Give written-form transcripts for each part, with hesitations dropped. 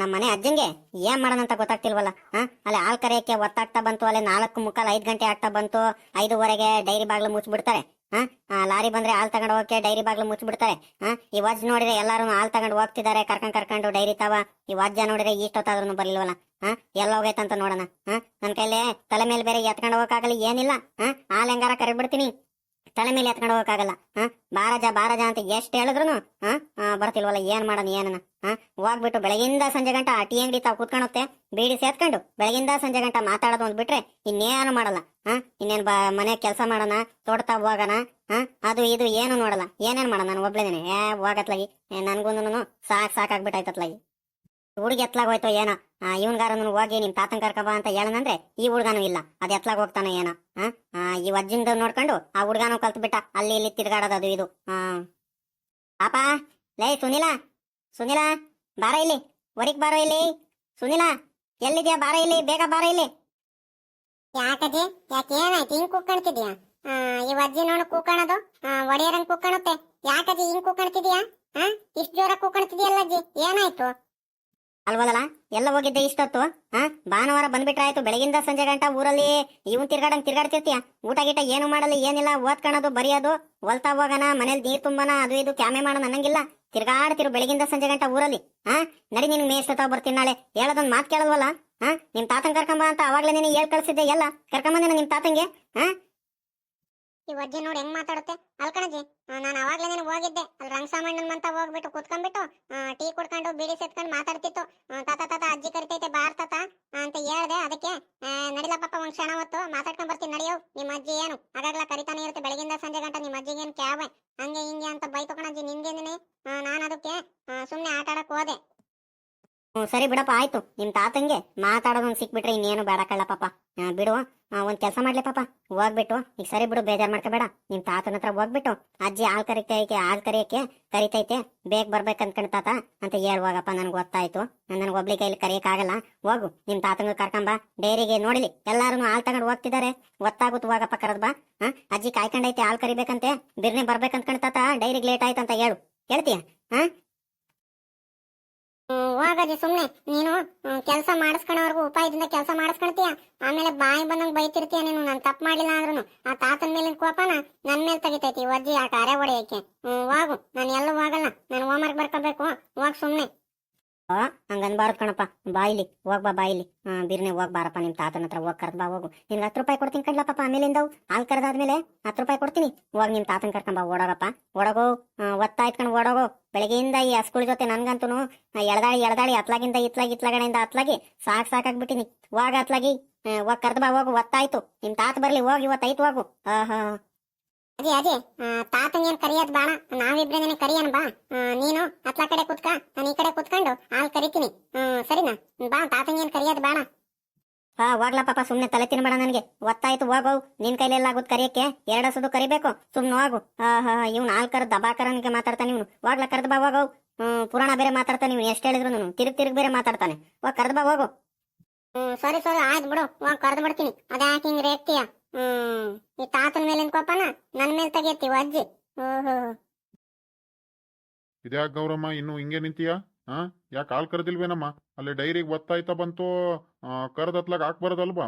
ನಮ್ಮ ಮನೆ ಅಜ್ಜಂಗೆ ಏನ್ ಮಾಡೋಣಂತ ಗೊತ್ತಾಗ್ತಿಲ್ವಲ್ಲ. ಅಲ್ಲಿ ಹಾಲ್ ಕರೆಯಕ್ಕೆ ಒತ್ತಾಗ್ತಾ ಬಂತು, ಅಲ್ಲಿ 4:45 5 ಗಂಟೆ ಆಗ್ತಾ ಬಂತು. 5:15ಗೆ ಡೈರಿ ಬಾಗ್ಲು ಮುಚ್ಚಿಬಿಡ್ತಾರೆ. ಲಾರಿ ಬಂದ್ರೆ ಹಾಲ್ ತಗೊಂಡು ಹೋಗಕ್ಕೆ ಡೈರಿ ಬಾಗ್ಲು ಮುಚ್ಚಿಬಿಡ್ತಾರೆ. ಈ ವಜ್ಜ ನೋಡಿದ್ರೆ ಎಲ್ಲಾರು ಹಾಲ್ ತಗೊಂಡು ಹೋಗ್ತಿದ್ದಾರೆ, ಕರ್ಕೊಂಡು ಡೈರಿ ತಾವ. ಈ ವಜ್ಜ ನೋಡಿದ್ರೆ ಇಷ್ಟೊತ್ತಾದ್ರೂ ಬರ್ಲಿಲ್ವಲ್ಲ. ಎಲ್ಲ ಹೋಗೈತಂತ ನೋಡೋಣ. ನನ್ ಕೈಲಿ ತಲೆ ಮೇಲೆ ಬೇರೆ ಎತ್ಕೊಂಡು ಹೋಗಕ್ಕಾಗಲ್ಲ, ಏನಿಲ್ಲ. ಹಾಲ್ ಹೆಂಗಾರ ಕರಿಬಿಡ್ತೀನಿ, ತಲೆ ಮೇಲೆ ಎತ್ಕೊಂಡು ಹೋಗಕ್ಕಾಗಲ್ಲ. ಬಾರಜ ಅಂತ ಎಷ್ಟು ಹೇಳಿದ್ರು ಬರ್ತಿಲ್ವಲ್ಲ. ಏನ್ ಮಾಡೋಣ ಏನನ. ಹೋಗ್ಬಿಟ್ಟು ಬೆಳಗಿಂದ ಸಂಜೆ ಗಂಟ ಟೀ ಅಂಗಡಿ ತಾವ್ ಕೂತ್ಕೊಂಡೋಗ್ತೆ, ಬೀಡಿ ಸೇತ್ಕೊಂಡು ಬೆಳಗಿಂದ ಸಂಜೆ ಗಂಟ ಮಾತಾಡೋದು ಒಂದ್ ಬಿಟ್ರೆ ಇನ್ನೇನು ಮಾಡಲ್ಲ. ಇನ್ನೇನ್ ಮನೆ ಕೆಲಸ ಮಾಡೋಣ, ತೋಡ್ತಾ ಹೋಗೋಣ, ಅದು ಇದು ಏನು ನೋಡಲ್ಲ. ಏನೇನ್ ಮಾಡೋಣ, ನಾನು ಒಬ್ಳೇನೆ ಹೋಗತ್ಲಾಗಿ. ನನ್ಗೂ ಸಾಕಾಗ್ಬಿಟ್ಟಾಯ್ತತ್ಲಾಗಿ. ಹುಡುಗಿ ಎತ್ಲಾಗ ಹೋಯ್ತೋ ಏನೋ. ಇವನ್ಗಾರನು ಹೋಗಿ ನಿಮ್ ತಾತನ್ ಕರ್ಕಬಾ ಅಂತ ಹೇಳನಂದ್ರೆ ಈ ಹುಡ್ಗಾನು ಇಲ್ಲ, ಅದ್ ಎತ್ಲಾಗ ಹೋಗ್ತಾನೋ ಏನೋ. ಈ ವಜ್ಜಿಂದ ನೋಡ್ಕೊಂಡು ಆ ಹುಡ್ಗಾನು ಕಲ್ತ್ ಬಿಟ್ಟ ಅಲ್ಲಿ ಇಲ್ಲಿ ತಿರ್ಗಾಡೋದು ಅದು ಇದು. ಪಾಪ ಲೇ ಸುನಿಲಾ ಬಾರ ಇಲ್ಲಿ, ಹೊರಿಗ್ ಬಾರೋ ಇಲ್ಲಿ. ಸುನಿಲಾ ಎಲ್ಲಿದ್ಯಾ? ಬಾರ ಇಲ್ಲಿ, ಬೇಗ ಬಾರ ಇಲ್ಲಿ. ಯಾಕಜ್ಜಿ, ಏನಾಯ್ತು ಹಿಂಗ್ ಕೂತ್ಕೊಂತಿದ್ಯಾ? ಈ ವಜ್ಜಿ ನೋಡು ಕೂತ್ಕೊಳ್ಳೋದು ಒಡೆಯರಂಗ್ ಕೂತ್ಕೊಳ್ಳುತ್ತೆ. ಯಾಕಜ್ಜಿ ಹಿಂಗ್ ಕೂತ್ಕೊಂತಿದ್ಯಾ? ಇಷ್ಟು ಜೋರ ಕೂತ್ಕೊಂತಿದ್ಯಲ್ಲ ಅಜ್ಜಿ, ಏನಾಯ್ತು? ಅಲ್ವಲ್ಲ, ಎಲ್ಲ ಹೋಗಿದ್ದೆ ಇಷ್ಟೊತ್ತು. ಭಾನುವಾರ ಬಂದ್ಬಿಟ್ರಾಯ್ತು. ಬೆಳಗಿಂದ ಸಂಜೆ ಗಂಟ ಊರಲ್ಲಿ ಇವನ್ ತಿರ್ಗಾಡ್ತಿರ್ತೀಯ. ಊಟ ಗೀಟ ಏನು ಮಾಡಲ್ಲ, ಏನಿಲ್ಲ. ಓದ್ಕೊಳ್ಳೋದು ಬರೆಯೋದು, ಹೊಲ್ತಾ ಹೋಗೋಣ, ಮನೇಲಿ ನೀರ್ ತುಂಬನ, ಅದು ಇದು ಕ್ಯಾಮೆ ಮಾಡೋಣ ಅನ್ನಂಗಿಲ್ಲ. ತಿರ್ಗಾಡ್ತಿರು ಬೆಳಗಿಂದ ಸಂಜೆ ಗಂಟ ಊರಲ್ಲಿ. ನಡಿ, ನಿನ್ ಮೇಷ್ಟತಾವ್ ಬರ್ತೀನಿ ನಾಳೆ. ಹೇಳೋದೊಂದ್ ಮಾತ್ ಕೇಳಲ್ವಲ್ಲ. ನಿಮ್ ತಾತನ್ ಕರ್ಕೊಂಬ ಅಂತ ಅವಾಗ್ಲೇ ನೀನು ಹೇಳ್ ಕಳ್ಸಿದ್ದೆ. ಎಲ್ಲ ಕರ್ಕೊಂಬಂದಿನ ನಿಮ್ ತಾತಂಗೆ. ಈ ವಜ್ಜಿ ನೋಡಿ ಹೆಂಗ್ ಮಾತಾಡುತ್ತೆ. ಅಲ್ಕಣಜ್ಜಿ, ನಾನು ಅವಾಗ್ಲೇ ನೀನು ಹೋಗಿದ್ದೆ ಅಲ್ಲಿ ರಂಗಸಾಮಣ್ಣನ್ ಅಂತ ಹೋಗ್ಬಿಟ್ಟು ಕುತ್ಕೊಂಡ್ಬಿಟ್ಟು ಟೀ ಕುಡ್ಕೊಂಡು ಬೀಡಿ ಸೇತ್ಕೊಂಡು ಮಾತಾಡ್ತಿತ್ತು. ತಾತ ಅಜ್ಜಿ ಕರಿತೈತೆ ಬಾರ್ ತಾತ ಅಂತ ಹೇಳ್ದೆ. ಅದಕ್ಕೆ ನಡಿಲ ಪಾಪ ಒಂದ್ ಕ್ಷಣ ಹೊತ್ತು ಮಾತಾಡ್ಕೊಂಡ್ ಬರ್ತೀನಿ ನಡಿಯೋ. ನಿಮ್ಮ ಅಜ್ಜಿ ಏನು ಆಗಾಗ್ಲ ಕರಿತಾನೆ ಇರುತ್ತೆ ಬೆಳಗಿಂದ ಸಂಜೆ ಗಂಟ. ನಿಮ್ಮ ಅಜ್ಜಿಗೇನು ಕ್ಯಾವೆ ಹಂಗೆ ಹಿಂಗೆ ಅಂತ ಬೈತಕೊಂಡಜ್ಜಿ ನಿನ್ಗೇನೆ. ನಾನು ಅದಕ್ಕೆ ಸುಮ್ನೆ ಆಟ ಆಡಕ್ ಹೋದೆ. ಸರಿ ಬಿಡಪ್ಪ, ಆಯ್ತು. ನಿಮ್ ತಾತಂಗೆ ಮಾತಾಡೋದೊಂದು ಸಿಕ್ಬಿಟ್ರೆ ಇನ್ನೇನು ಬೇಡ ಕಳ್ಳ ಪಾಪ. ಬಿಡು, ಒಂದ್ ಕೆಲಸ ಮಾಡ್ಲಿ ಪಾಪ. ಹೋಗ್ಬಿಟ್ಟು ಈಗ ಸರಿ ಬಿಡು, ಬೇಜಾರ್ ಮಾಡ್ಕೋಬೇಡ. ನಿಮ್ ತಾತನ ಹತ್ರ ಹೋಗ್ಬಿಟ್ಟು ಅಜ್ಜಿ ಹಾಲ್ ಕರಿಯಕ್ಕೆ ಕರಿತೈತೆ, ಬೇಗ ಬರ್ಬೇಕಂತ ತಾತ ಅಂತ ಹೇಳ್ವಾಗಪ್ಪ. ನನ್ಗೆ ಗೊತ್ತಾಯ್ತು, ನನ್ಗೆ ಒಬ್ಳಿ ಕೈಲಿ ಕರಿಯಕ್ ಆಗಲ್ಲ. ಹೋಗು, ನಿಮ್ ತಾತಂಗ ಕರ್ಕೊಂಬ. ಡೈರಿಗೆ ನೋಡಿಲಿ ಎಲ್ಲಾರು ಹಾಲ್ ತಗೊಂಡು ಹೋಗ್ತಿದ್ದಾರೆ. ಒತ್ತಾಗುತ್ತು, ಹೋಗಪ್ಪ ಕರೆದ್ ಬಾ. ಅಜ್ಜಿ ಕಾಯ್ಕೊಂಡೈತೆ ಹಾಲ್ ಕರಿಬೇಕಂತೆ, ಬಿರ್ನೆ ಬರ್ಬೇಕಂತ ತಾತ. ಡೈರಿಗೆ ಲೇಟ್ ಆಯ್ತಂತ ಹೇಳ್ತೀಯ? ಹೋಗಜ್ಜಿ ಸುಮ್ನೆ ನೀನು ಕೆಲಸ ಮಾಡಿಸ್ಕೊಳವರೆಗೂ ಉಪಾಯದಿಂದ ಕೆಲಸ ಮಾಡಿಸ್ಕೊಳ್ತೀಯ. ಆಮೇಲೆ ಬಾಯಿ ಬಂದಂಗ್ ಬೈತಿರ್ತೀಯ ನೀನು. ನಾನು ತಪ್ಪು ಮಾಡ್ಲಿಲ್ಲ ಅಂದ್ರೂ ಆ ತಾತನ ಮೇಲಿನ ಕೋಪನ ನನ್ ಮೇಲೆ ತೆಗಿತೈತಿ ವಜ್ಜಿ ಆಟ ಅರೆ ಹೊಡೆಯಕ್ಕೆ. ಹೋಗು, ನಾನು ಎಲ್ಲೂ ಹೋಗಲ್ಲ. ನಾನು ಹೋಮ್ವರ್ಕ್ ಬರ್ಕೋಬೇಕು. ಹೋಗ್ ಸುಮ್ನೆ. ಹಂಗನ್ಬಾರದು ಕಣಪ್ಪ. ಬಾಯಿಲಿ ಹೋಗ್ಬಾ, ಬಾಯಿಲಿ ಬಿರ್ನೆ ಹೋಗ್ಬಾರಪ್ಪ. ನಿಮ್ ತಾತನ ಹತ್ರ ಹೋಗ್ ಕರ್ದ್ ಬಾ. ಹೋಗು, ನಿನ್ಗೆ 10 ರೂಪಾಯಿ ಕೊಡ್ತೀನಿ ಕಡ್ಲಪ್ಪ. ಆಮೇಲಿಂದ ಹಾಲ್ ಕರೆದಾದ್ಮೇಲೆ 10 ರೂಪಾಯಿ ಕೊಡ್ತೀನಿ. ಹೋಗ್ ನಿಮ್ ತಾತನ್ ಕರ್ಕೊಂಬ. ಓಡೋಗಪ್ಪ, ಓಡೋಗೋ. ಒತ್ತಾಯ್ತ್ಕೊಂಡು ಓಡೋಗೋ. ಬೆಳಗ್ಗೆಯಿಂದ ಈ ಹಸ್ಗಳ ಜೊತೆ ನನ್ಗಂತೂ ಎಳದಾಡಿ ಅತ್ಲಾಗಿಂದ ಇತ್ಲಾಗಡೆಯಿಂದ ಅತ್ಲಾಗಿ ಸಾಕಾಗ್ಬಿಟ್ಟಿನಿ. ಹೋಗ ಅತ್ಲಾಗಿ, ಹೋಗ್ ಕರ್ದ್ ಬಾ. ಹೋಗು, ಒತ್ತಾಯ್ತು. ನಿಮ್ ತಾತ ಬರ್ಲಿ, ಹೋಗಿ ಇವತ್ತೈತು. ಹೋಗು. ಅಜಿ ತಾತಂಗೇನ್ ಕರಿಯೋದ್ ಬೇಡ, ನಾವಿಬ್ರೇನೆ ಕರಿಯನ್ ಬಾ. ನೀನು ಅತ್ಲಾ ಕಡೆ ಕುತ್ಕ, ನಾನು ಈ ಕಡೆ ಕುತ್ಕೊಂಡು ಹಾಲ್ ಕರಿತೀನಿ. ಸರಿನಾ? ಬಾ, ತಾತಂಗೇನ್ ಕರಿಯೋದ್ ಬೇಡ. ಹೋಗ್ಲಾ ಪಾಪ, ಸುಮ್ನೆ ತಲೆ ತಿನ್ಬೇಡ ನನ್ಗೆ. ಒತ್ತಾಯ್ತು, ಹೋಗೋ. ನಿನ್ ಕೈಲೆಲ್ಲ ಆಗುದ್ ಕರಿಯಕ್ಕೆ. 2 ಹಸುದು ಕರಿಬೇಕು. ಸುಮ್ನೆ ಹೋಗು. ಇವ್ನು ಹಾಲ್ ಕರ್ ದಬಾಕರನ್ಗೆ ಮಾತಾಡ್ತಾನೆ ಇವನು. ಹೋಗ್ಲಾ, ಕರ್ದ್ ಬಾ. ಹೋಗೋ. ಪುರಾಣ ಬೇರೆ ಮಾತಾಡ್ತಾನೆ ಇವನು. ಎಷ್ಟ್ ಹೇಳಿದ್ರು ತಿರುಗ್ ಬೇರೆ ಮಾತಾಡ್ತಾನೆ. ಹೋಗ್ ಕರ್ದ್ ಬಾ. ಹೋಗು. ಸರಿ ಆಯ್ತು ಬಿಡು, ಹೋಗ್ ಕರ್ದ್ ಬಿಡ್ತೀನಿ. ಅದ್ಯಾಕೆ ಹಿಂಗ್ ರೇಗ್ತೀಯ? ಈ ತಾತನ ಮೇಲಿನ ಕೋಪನ ನನ್ ಮೇಲೆ ತೆಗಿಯತ್ತೀವ ಅಜ್ಜಿ. ಇದ್ಯಾಕ ಗೌರಮ್ಮ ಇನ್ನು ಹಿಂಗೆ ನಿಂತೀಯ? ಯಾಕೆ ಹಾಲ್ ಕರೆದಿಲ್ವೇನಮ್ಮ? ಅಲ್ಲಿ ಡೈರಿಗೆ ಒತ್ತಾಯ್ತಾ ಬಂತು, ಕರ್ದತ್ಲಾಗ ಹಾಕ್ಬಾರದಲ್ವಾ?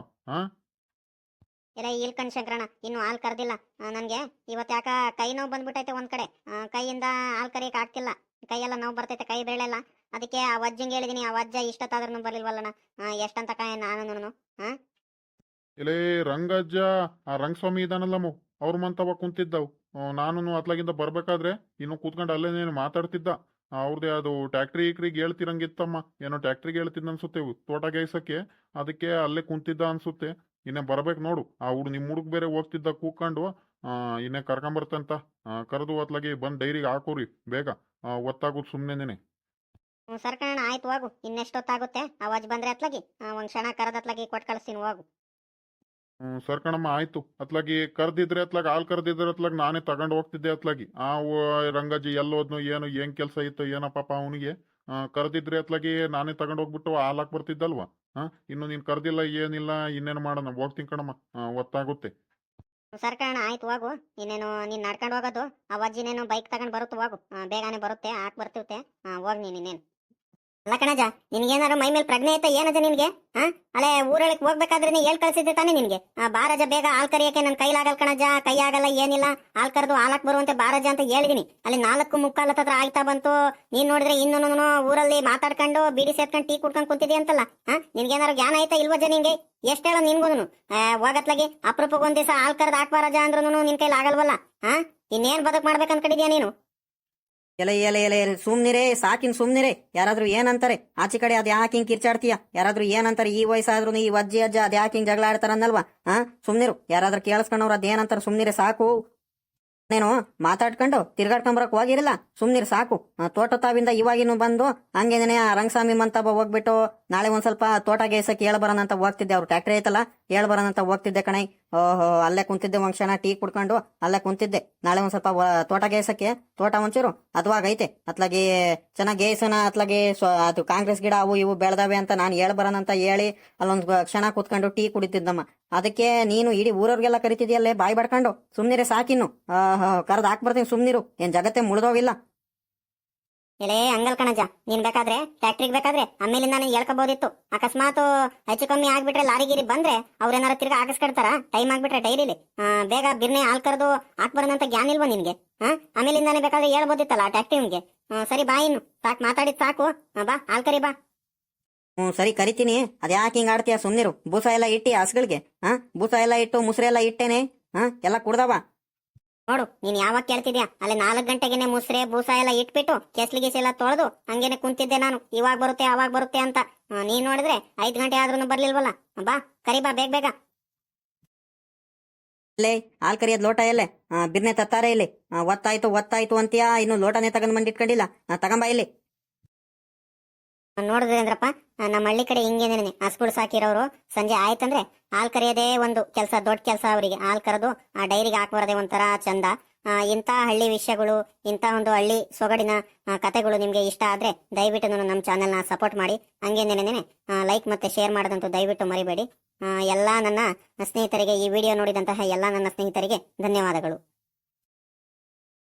ಇಲ್ಲ ಇಲ್ಕಣ್ ಶಂಕರಣ್ಣ, ಇನ್ನು ಹಾಲ್ ಕರ್ದಿಲ್ಲ ನನ್ಗೆ. ಇವತ್ ಯಾಕ ಕೈ ನೋವು ಬಂದ್ಬಿಟ್ಟೈತೆ ಒಂದ್ ಕಡೆ. ಕೈಯಿಂದ ಹಾಲ್ ಕರಿಯಕ್ ಆಗ್ತಿಲ್ಲ. ಕೈಯೆಲ್ಲ ನೋವು ಬರ್ತೈತೆ, ಕೈ ಬೆಳೆಲ್ಲ. ಅದಕ್ಕೆ ಆ ವಜ್ಜಂಗೆ ಹೇಳಿದೀನಿ. ಆ ವಜ್ಜ ಇಷ್ಟತ್ತಾದ್ರೂ ಬರ್ಲಿಲ್ವಲ್ಲಣ್ಣ. ಎಷ್ಟಂತ ಕಾಯ ನಾನು. ಇಲ್ಲೇ ರಂಗಜ್ಜ, ಆ ರಂಗಸ್ವಾಮಿ ಇದಾನಲ್ಲಮ್ಮ, ಅವ್ರ ಮಂತವ ಕುಂತಿದ್ದವು. ನಾನು ಅತ್ಲಾಗಿಂದ ಬರ್ಬೇಕಾದ್ರೆ ಇನ್ನು ಕೂತ್ಕೊಂಡು ಅಲ್ಲೇ ನೀನು ಮಾತಾಡ್ತಿದ್ದ. ಅವ್ರದೇ ಅದು ಟ್ಯಾಕ್ಟ್ರಿಗೆ ಹೇಳ್ತಿರಂಗಿತ್ತಮ್ಮ. ಏನೋ ಟ್ಯಾಕ್ಟ್ರಿಗೆ ಹೇಳ್ತಿದ್ದ ಅನ್ಸುತ್ತೆ, ತೋಟ ಗೈಸಕ್ಕೆ. ಅದಕ್ಕೆ ಅಲ್ಲೇ ಕುಂತಿದ್ದ ಅನ್ಸುತ್ತೆ. ಇನ್ನೇ ಬರ್ಬೇಕು ನೋಡು. ಆ ನಿಮ್ ಹುಡುಗ ಬೇರೆ ಹೋಗ್ತಿದ್ದ ಕೂಕೊಂಡು. ಇನ್ನೇ ಕರ್ಕೊಂಬರ್ತಂತ. ಕರೆದು ಅತ್ಲಾಗಿ ಬಂದ್ ಡೈರಿಗೆ ಹಾಕೋರಿ ಬೇಗ. ಒತ್ತಾಗೋದು ಸುಮ್ನೆನೆ. ಸರ್ಕಣ ಆಯ್ತು, ಹೋಗು. ಇನ್ನೆಷ್ಟೊತ್ತಾಗುತ್ತೆ? ಅವಾಜ್ ಬಂದ್ರೆ ಅತ್ಲಾಗಿ ಒಂದ್ ಕ್ಷಣ ಕರೆದ ಅತ್ಲಾಗಿ ಕೊಟ್ಟು ಕಳಿಸ್ತೀನಿ. ಹೋಗು. ಸರ್ಕಣಮ್ಮ ಆಯ್ತು. ಅತ್ಲಾಗಿ ಕರ್ದಿದ್ರೆ ಹಾಲ್ ಕರ್ದಿದ್ರೆ ನಾನೇ ತಗೊಂಡು ಹೋಗ್ತಿದ್ದೆ ಅತ್ಲಾಗಿ. ರಂಗಜ್ಜಿ ಎಲ್ಲೋದ್ನು, ಏನು ಏನ್ ಕೆಲ್ಸ ಇತ್ತು ಏನಪ್ಪ ಅವನಿಗೆ. ಕರ್ದಿದ್ರೆ ನಾನೇ ತಗೊಂಡ್ ಹೋಗ್ಬಿಟ್ಟು ಹಾಲ್ ಹಾಕ್ ಬರ್ತಿದ್ದಲ್ವಾ? ಇನ್ನು ನೀನ್ ಕರ್ದಿಲ್ಲ, ಏನಿಲ್ಲ. ಇನ್ನೇನು ಮಾಡೋಣ, ಹೋಗ್ತೀನಿ ಕಣಮ್ಮ. ಒತ್ತಾಗುತ್ತೆ. ಸರ್ಕಣ ಆಯ್ತು, ಹೋಗು. ಇನ್ನೇನು ನೀನ್ ನಡ್ಕೊಂಡು ಹೋಗೋದು. ಆ ವಜ್ಜಿನೇನು ಬೈಕ್ ತಗೊಂಡ್ ಬರುತ್ತೆ. ಹೋಗು, ಬೇಗನೆ ಬರುತ್ತೆ. ಹಾಕ್ ಬರ್ತಿರುತ್ತೆ. ಹೋಗ್ ನೀನ್ ಇನ್ನೇನು. ಅಲ್ಲ ಕಣಜ, ನಿನ್ಗೇನಾರು ಮೈ ಮೇಲೆ ಪ್ರಜ್ಞೆ ಐತ ಏನಜ ನಿನ್ಗೆ? ಹಾ, ಅಲ್ಲೇ ಊರೊಳಗೆ ಹೋಗ್ಬೇಕಾದ್ರೆ ನೀ ಹೇಳ್ ಕಳ್ಸಿದ್ದೆ ತಾನೇ ನಿನ್ಗೆ? ಬಾರಜ ಬೇಗ ಹಾಲ್ ಕರಿಯಕ್ಕೆ ನನ್ ಕೈಲಾಗಲ್ಲ ಕಣಜ, ಕೈ ಆಗಲ್ಲ ಏನಿಲ್ಲ, ಹಾಲ್ ಕರೆದು ಹಾಲಕ್ ಬರುವಂತೆ ಬಾರಜ ಅಂತ ಹೇಳಿದೀನಿ. ಅಲ್ಲಿ 4:45 ಹತ್ರ ಆಯ್ತಾ ಬಂತು. ನೀನ್ ನೋಡಿದ್ರೆ ಇನ್ನೂ ಊರಲ್ಲಿ ಮಾತಾಡ್ಕೊಂಡು ಬೀಡಿ ಸೇರ್ಕೊಂಡು ಟೀ ಕುಡ್ಕೊಂಡು ಕುಂತಿದ್ದಿ ಅಂತಲ್ಲ. ನಿನ್ಗೇನಾರು ಜ್ಞಾನ ಐತಾ ಇಲ್ವಜ ನಿನ್ಗೆ? ಎಷ್ಟ್ ಹೇಳೋ ನಿನ್ಗೂನು? ಹೋಗತ್ಲಾಗಿ ಅಪರೂಪಕ್ಕೆ ಒಂದ್ ದಿವಸ ಹಾಲ್ ಕರೆದು ಹಾಕ್ಬಾರಜ ಅಂದ್ರೂ ನಿನ್ ಕೈಲಿ ಆಗಲ್ವಲ್ಲ. ಇನ್ನೇನ್ ಬದುಕ್ ಮಾಡ್ಬೇಕಂದ್ಕೊಂಡಿದ್ಯಾ ನೀನು? ಎಲೆ ಎಲೆ ಎಲೆ ಎಲೆ ಸುಮ್ನಿರೇ, ಸಾಕಿನ್ ಸುಮ್ನಿರೇ. ಯಾರಾದ್ರೂ ಏನಂತಾರೆ ಆಚೆ ಕಡೆ ಅದ್ ಯಾಕೆ ಹಿಂಗ್ ಕಿರ್ಚಾಡ್ತೀಯ? ಯಾರಾದ್ರೂ ಏನಂತಾರೆ ಈ ವಯಸ್ಸಾದ್ರೂ ಈ ಅಜ್ಜಿ ಅಜ್ಜ ಅದ್ ಯಾಕೆ ಹಿಂಗ್ ಜಗಳ ಆಡ್ತಾರನ್ನಲ್ವಾ? ಸುಮ್ನಿರು. ಯಾರಾದ್ರೂ ಕೇಳಿಸ್ಕೊಂಡವ್ರು ಅದೇನಂತಾರ ಸುಮ್ನಿರೆ ಸಾಕು. ನೀನು ಮಾತಾಡ್ಕೊಂಡು ತಿರ್ಗಾಡ್ಕೊಂಬರಕ್ ಹೋಗಿರಲ್ಲ, ಸುಮ್ನಿರ್ ಸಾಕು. ತೋಟ ತಾವಿಂದ ಇವಾಗಿನ್ನು ಬಂದು ಹಂಗೇನೆ ಆ ರಂಗಸ್ವಾಮಿ ಮಂತಬ್ಬ ಹೋಗ್ಬಿಟ್ಟು ನಾಳೆ ಒಂದ್ ಸ್ವಲ್ಪ ತೋಟ ಗೇಸಕ್ಕೆ ಹೇಳ್ಬರೋಣ ಅಂತ ಹೋಗ್ತಿದ್ದೆ. ಅವ್ರು ಟ್ಯಾಕ್ಟ್ರಿ ಐತಲ್ಲ, ಹೇಳ್ಬರೋಣ ಅಂತ ಹೋಗ್ತಿದ್ದೆ ಕಣೈ. ಓಹೋ, ಅಲ್ಲೇ ಕುಂತಿದ್ದೆ ಒಂದ್ ಕ್ಷಣ ಟೀ ಕುಡ್ಕೊಂಡು ಅಲ್ಲೇ ಕುಂತಿದ್ದೆ. ನಾಳೆ ಒಂದ್ ಸ್ವಲ್ಪ ತೋಟ ಗೇಸಕ್ಕೆ ತೋಟ ಒಂಚೂರು ಅದ್ವಾಗೈತೆ, ಅತ್ಲಾಗಿ ಚೆನ್ನಾಗಿ ಗೇಸನ ಅತ್ಲಾಗಿ ಅದು ಕಾಂಗ್ರೆಸ್ ಗಿಡ ಅವು ಇವು ಬೆಳೆದಾವೆ ಅಂತ ನಾನು ಹೇಳ್ಬರೋಣ ಅಂತ ಹೇಳಿ ಅಲ್ಲೊಂದ್ ಕ್ಷಣ ಕೂತ್ಕೊಂಡು ಟೀ ಕುಡಿತಿದ್ದಮ್ಮ. ಅದಕ್ಕೆ ನೀನು ಇಡೀ ಊರವ್ರಿಗೆಲ್ಲ ಕರಿತಿದ್ಯಲ್ಲೇ ಬಾಯ್ ಬಡ್ಕೊಂಡು. ಸುಮ್ನಿರೆ ಸಾಕಿನ್ನು. ಕರ್ದು ಹಾಕ್ಬರ್ತೀನಿ ಸುಮ್ನಿರು. ಏನ್ ಜಗತ್ತೇ ಮುಳ್ದೋಗಿಲ್ಲ. ಎಲೇ ಹಂಗಲ್ ಕಣಜ, ನೀನ್ ಬೇಕಾದ್ರೆ ಫ್ಯಾಕ್ಟ್ರಿಗೆ ಬೇಕಾದ್ರೆ ಆಮೇಲಿಂದ ನಾನು ಹೇಳ್ಕೋಬಹುದಿತ್ತು. ಅಕಸ್ಮಾತ್ ಹೆಚ್ಚು ಕಮ್ಮಿ ಆಗ್ಬಿಟ್ರೆ ಲಾರಿಗಿರಿ ಬಂದ್ರೆ ಅವ್ರೇನಾರ ತಿರ್ಗಾ ಹಾಕಿಸ್ಕೊಡ್ತಾರ? ಟೈಮ್ ಆಗ್ಬಿಟ್ರೆ ಡೈರಿಲಿ ಬೇಗ ಬಿರ್ನೆ ಹಾಲ್ ಕರೆದು ಹಾಕ್ಬರೋದಂತ ಜ್ಞಾನ ಇಲ್ವಾ ನಿನ್ಗೆ? ಆಮೇಲಿಂದಾನೆ ಬೇಕಾದ್ರೆ ಹೇಳ್ಬೋದಿತ್ತಲ್ಲ ಟ್ಯಾಕ್ಟ್ರಿವ್ಗೆ. ಸರಿ ಬಾ, ಇನ್ನು ಸಾಕು ಮಾತಾಡಿದ್ ಸಾಕು. ಬಾ ಹಾಲ್ ಕರಿ ಬಾ. ಸರಿ ಕರಿತೀನಿ. ಅದ್ಯಾಕೆ ಹಿಂಗ್ ಆಡ್ತೀಯ? ಸುಮ್ನಿರು. ಬೂಸ ಎಲ್ಲ ಇಟ್ಟಿ ಹಸ್ಗಳಿಗೆ? ಬೂಸ ಎಲ್ಲ ಇಟ್ಟು ಮುಸ್ರೆಲ್ಲ ಇಟ್ಟೇನೆ. ಎಲ್ಲ ಕುಡ್ದವ. ನೋಡು, ನೀನ್ ಯಾವಾಗ ಕೇಳ್ತಿದ್ಯಾ ಅಲ್ಲಿ 4 ಗಂಟೆಗೆನೆ ಮುಸ್ರೆ ಬೂಸ ಎಲ್ಲ ಇಟ್ಬಿಟ್ಟು ಕೆಸ್ಲಿ ಗೀಸ ಎಲ್ಲ ತೊಳೆದು ಹಂಗೇನೆ ಕುಂತಿದ್ದೆ ನಾನು. ಇವಾಗ ಬರುತ್ತೆ ಅವಾಗ ಬರುತ್ತೆ ಅಂತ. ನೀನ್ ನೋಡಿದ್ರೆ 5 ಗಂಟೆ ಆದ್ರೂ ಬರ್ಲಿಲ್ವಲ್ಲ. ಬಾ ಕರಿ ಬಾ ಬೇಗ ಬೇಗ. ಅಲ್ಲೇ ಹಾಲ್ ಕರಿಯೋದ್ ಲೋಟ ಎಲ್ಲೇ? ಬಿರ್ನೆ ತತ್ತಾರೆ ಇಲ್ಲಿ. ಒತ್ತಾಯ್ತು ಅಂತೀಯಾ? ಇನ್ನು ಲೋಟನೇ ತಗೊಂಡ್ ಬಂದ್ ಇಟ್ಕೊಂಡಿಲ್ಲ. ತಗೊಂಬ ಇಲ್ಲಿ. ನೋಡಿದ್ರೇಂದ್ರಪ್ಪ, ನಮ್ಮ ಹಳ್ಳಿ ಕಡೆ ಹಿಂಗೇನೇನೆ ಹಸುಗಳು ಸಾಕಿರೋರು ಸಂಜೆ ಆಯ್ತಂದ್ರೆ ಹಾಲ್ ಕರಿಯೋದೇ ಒಂದು ಕೆಲಸ, ದೊಡ್ಡ ಕೆಲಸ ಅವರಿಗೆ. ಹಾಲ್ ಕರೆದು ಆ ಡೈರಿಗೆ ಹಾಕ್ಬಾರದೆ ಒಂಥರ ಚಂದ. ಇಂಥ ಹಳ್ಳಿ ವಿಷಯಗಳು, ಇಂಥ ಒಂದು ಹಳ್ಳಿ ಸೊಗಡಿನ ಕತೆಗಳು ನಿಮ್ಗೆ ಇಷ್ಟ ಆದ್ರೆ ದಯವಿಟ್ಟು ನಮ್ಮ ಚಾನೆಲ್ನ ಸಪೋರ್ಟ್ ಮಾಡಿ. ಹಂಗೇನೇನೆ ಲೈಕ್ ಮತ್ತೆ ಶೇರ್ ಮಾಡೋದಂತೂ ದಯವಿಟ್ಟು ಮರಿಬೇಡಿ. ಎಲ್ಲ ನನ್ನ ಸ್ನೇಹಿತರಿಗೆ, ಈ ವಿಡಿಯೋ ನೋಡಿದಂತಹ ಎಲ್ಲ ನನ್ನ ಸ್ನೇಹಿತರಿಗೆ ಧನ್ಯವಾದಗಳು.